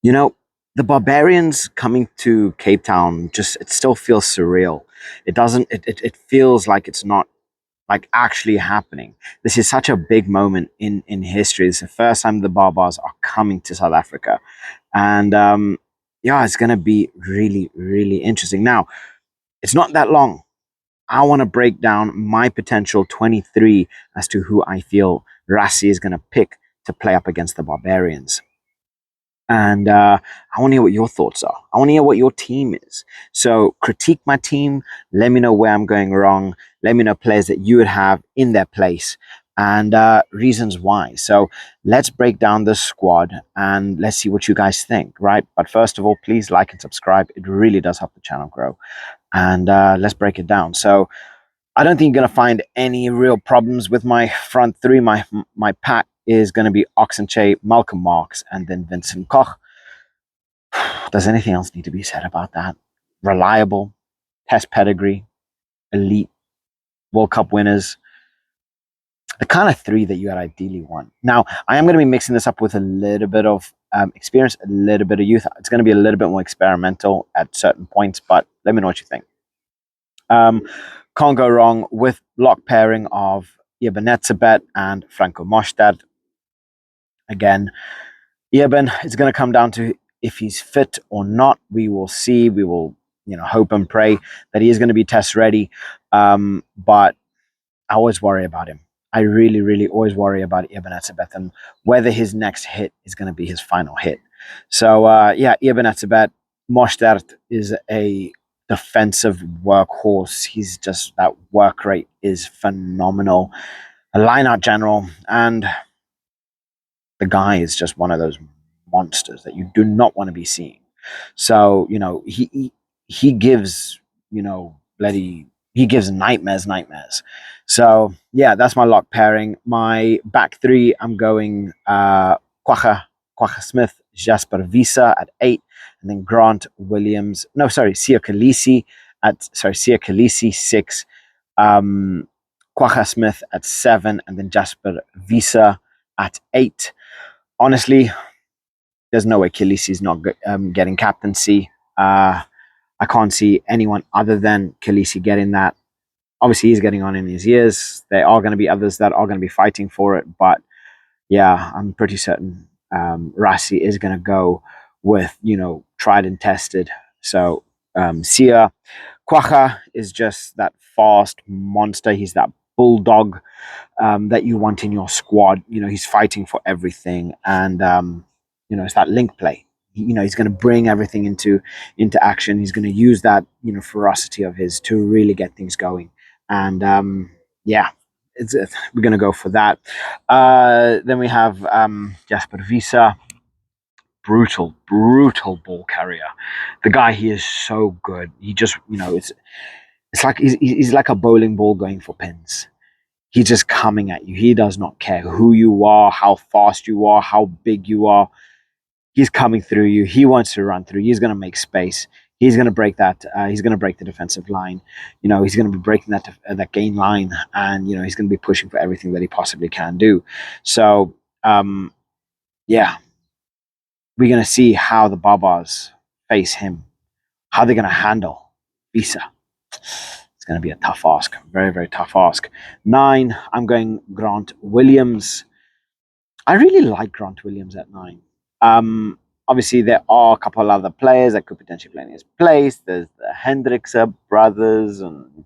You know, the Barbarians coming to Cape Town, just it still feels surreal. It doesn't it feels like it's not like actually happening. This is such a big moment in history. It's the first time the Barbars are coming to South Africa. And yeah, it's gonna be really, really interesting. Now, it's not that long. I want to break down my potential 23 as to who I feel Rassi is gonna pick to play up against the Barbarians. And I want to hear what your thoughts are. I want to hear what your team is. So critique my team. Let me know where I'm going wrong. Let me know players that you would have in their place and reasons why. So let's break down this squad and let's see what you guys think, right? But first of all, please like and subscribe. It really does help the channel grow. And let's break it down. So I don't think you're going to find any real problems with my front three. My pack is going to be Oxenche, Malcolm Marks, and then Vincent Koch. Does anything else need to be said about that? Reliable, test pedigree, elite, World Cup winners. The kind of three that you would ideally want. Now, I am going to be mixing this up with a little bit of experience, a little bit of youth. It's going to be a little bit more experimental at certain points, but let me know what you think. Can't go wrong with lock pairing of Ebenezer and Franco Mostad. Again, Eben is going to come down to if he's fit or not. We will see. We will, hope and pray that he is going to be test ready. But I always worry about him. I really, really always worry about Ebenezer and whether his next hit is going to be his final hit. So, yeah, Ebenezer Mostert is a defensive workhorse. He's just, that work rate is phenomenal. A line-out general, and the guy is just one of those monsters that you do not want to be seeing. So, he gives, bloody, he gives nightmares. So yeah, that's my lock pairing. My back three, I'm going Quagga Smith, Jasper Visa at 8, and then Grant Williams. No, sorry, Sia Khaleesi 6, Quagga Smith at 7, and then Jasper Visa at 8. Honestly, there's no way Khaleesi's not getting captaincy. I can't see anyone other than Khaleesi getting that. Obviously, he's getting on in his years. There are going to be others that are going to be fighting for it. But yeah, I'm pretty certain Rassi is going to go with, tried and tested. So Sia Quagga is just that fast monster. He's that bulldog that you want in your squad. He's fighting for everything. And, it's that link play. He's going to bring everything into action. He's going to use that, ferocity of his to really get things going. And yeah, we're going to go for that. Then we have Jasper Visa, brutal ball carrier. The guy, he is so good. He just, it's like he's like a bowling ball going for pins. He's just coming at you. He does not care who you are, how fast you are, how big you are. He's coming through you. He wants to run through. He's going to make space. He's going to break that. He's going to break the defensive line. He's going to be breaking that gain line, and he's going to be pushing for everything that he possibly can do. So, yeah, we're going to see how the Barbars face him, how they're going to handle Visa. It's going to be a tough ask, very, very tough ask. 9, I'm going Grant Williams. I really like Grant Williams at 9. Obviously, there are a couple other players that could potentially play in his place. There's the Hendrickse brothers, and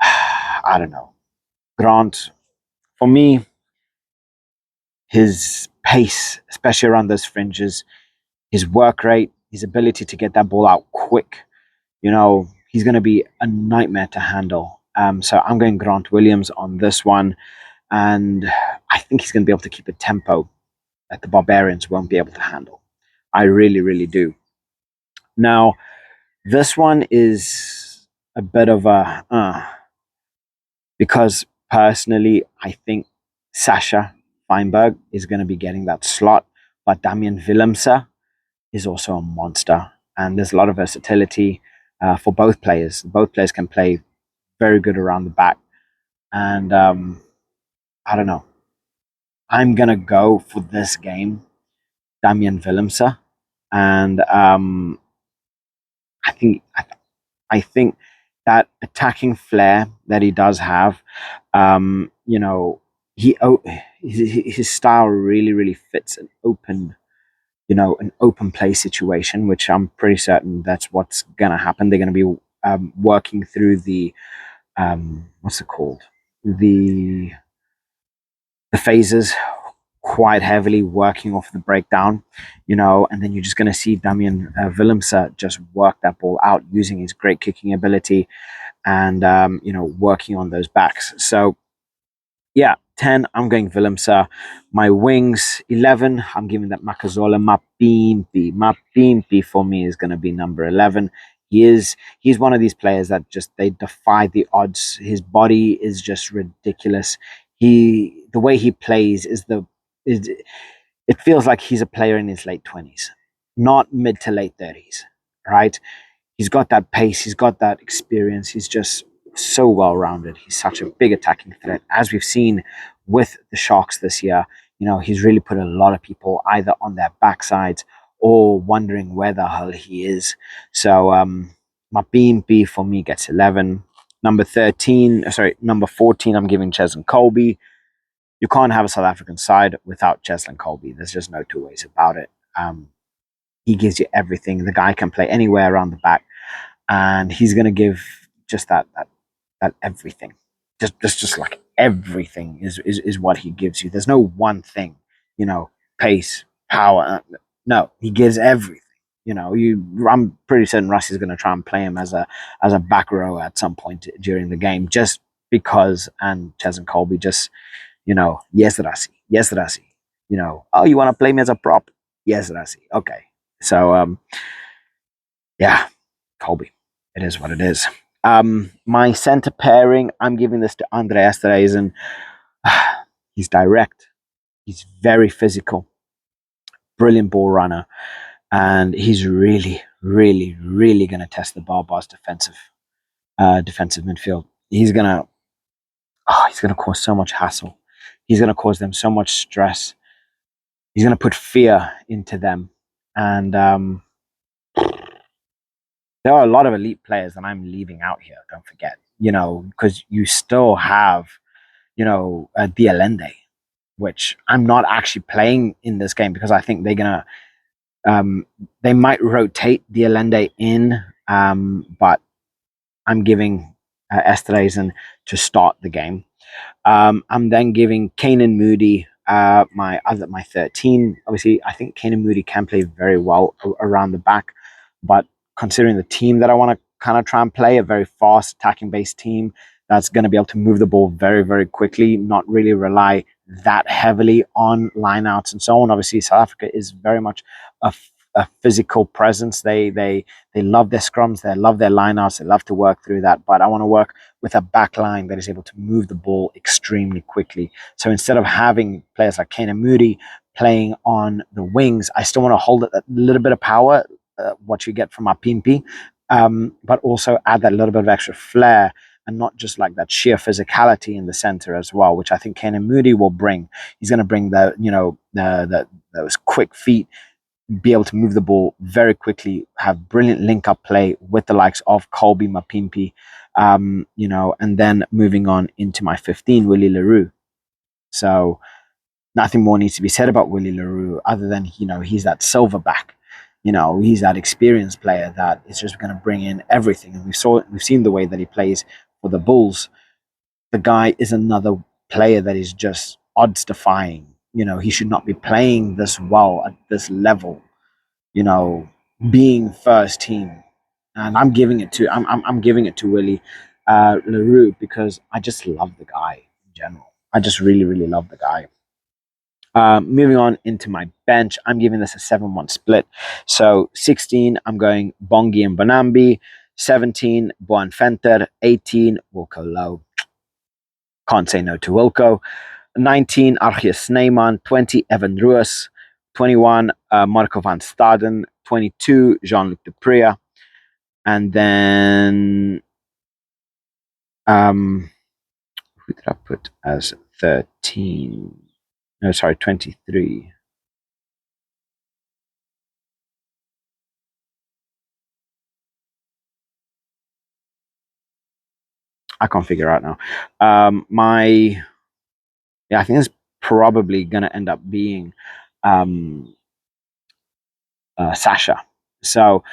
I don't know. Grant, for me, his pace, especially around those fringes, his work rate, his ability to get that ball out quick, he's going to be a nightmare to handle. So I'm going Grant Williams on this one, and I think he's going to be able to keep a tempo that the Barbarians won't be able to handle. I really, really do. Now, this one is a bit of a because personally, I think Sasha Feinberg is going to be getting that slot, but Damian Willemse is also a monster, and there's a lot of versatility for both players. Both players can play very good around the back, and I don't know. I'm gonna go for this game, Damian Willemse. And I think I think that attacking flair that he does have, you know, he his style really fits an open, an open play situation, which I'm pretty certain that's what's gonna happen. They're gonna be working through the what's it called, the the phases quite heavily, working off the breakdown, and then you're just going to see Damian Willemse just work that ball out using his great kicking ability and, working on those backs. So, yeah, 10, I'm going Willemse. My wings, 11, I'm giving that Makazola. Mapimpi for me is going to be number 11. He's one of these players that just, they defy the odds. His body is just ridiculous. The way he plays is it feels like he's a player in his late 20s, not mid to late 30s, right? He's got that pace, he's got that experience. He's just so well rounded. He's such a big attacking threat, as we've seen with the Sharks this year. He's really put a lot of people either on their backsides or wondering where the hell he is. So, my B for me gets 11. Number 14, I'm giving Cheslin Colby. You can't have a South African side without Cheslin Colby. There's just no two ways about it. He gives you everything. The guy can play anywhere around the back, and he's going to give just that everything. Just like everything is what he gives you. There's no one thing, pace, power. No, he gives everything. I'm pretty certain Russ is going to try and play him as a back row at some point during the game, just because. And Cheslin Colby just, yes, Rassi, yes, Rassi. Oh, you want to play me as a prop? Yes, Rassi. Okay. So, yeah, Colby. It is what it is. My center pairing, I'm giving this to Andreas Reisen. He's direct. He's very physical, brilliant ball runner, and he's really going to test the Barbars' defensive midfield. He's gonna cause so much hassle. He's gonna cause them so much stress. He's gonna put fear into them, and there are a lot of elite players that I'm leaving out here. Don't forget, because you still have, Dialende, which I'm not actually playing in this game because I think they might rotate Dialende in, but I'm giving Esterhuizen to start the game. I'm then giving Kanan Moody my 13. Obviously, I think Kanan Moody can play very well around the back, but considering the team that I want to kind of try and play, a very fast attacking based team that's going to be able to move the ball very, very quickly, not really rely that heavily on lineouts and so on. Obviously, South Africa is very much a physical presence. They love their scrums, they love their lineouts, they love to work through that. But I want to work with a backline that is able to move the ball extremely quickly. So instead of having players like Kanan Moody playing on the wings, I still want to hold it a little bit of power, what you get from our Pimpi, but also add that little bit of extra flair and not just like that sheer physicality in the center as well, which I think Kanan Moody will bring. He's going to bring those quick feet, be able to move the ball very quickly, have brilliant link up play with the likes of Colby Mapimpi, and then moving on into my 15, Willie Leroux. So nothing more needs to be said about Willie Leroux other than, he's that silverback. He's that experienced player that is just going to bring in everything. And we've seen the way that he plays for the Bulls. The guy is another player that is just odds defying. He should not be playing this well at this level, you know, being first team. And I'm giving it to Willie Leroux because I just love the guy in general. I just really love the guy. Moving on into my bench, I'm giving this a 7-1 split. So 16, I'm going Bongi and Bonambi. 17, Boan Fenter. 18, Wilco Low. Can't say no to Wilco. 19, Archies Snyman. 20, Evan Ruas. 21, Marco van Staden. 22, Jean-Luc Dupria. And then, who did I put as 13? No, sorry, 23. I can't figure out now. My Yeah, I think it's probably going to end up being um, Sasha. So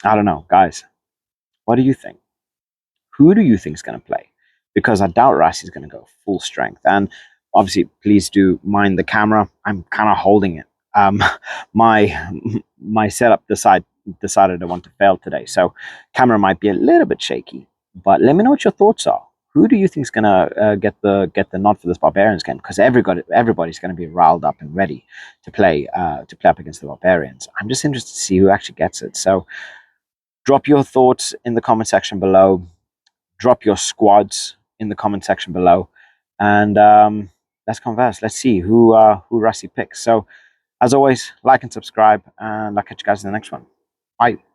I don't know, guys. What do you think? Who do you think is going to play? Because I doubt Rassi's going to go full strength. And obviously, please do mind the camera. I'm kind of holding it. Um, my my setup decided I want to fail today, so camera might be a little bit shaky. But let me know what your thoughts are. Who do you think is going to get the nod for this Barbarians game? Because everybody's going to be riled up and ready to play up against the Barbarians. I'm just interested to see who actually gets it. So drop your thoughts in the comment section below. Drop your squads in the comment section below, and let's converse. Let's see who Rusty picks. So, as always, like and subscribe, and I'll catch you guys in the next one. Bye.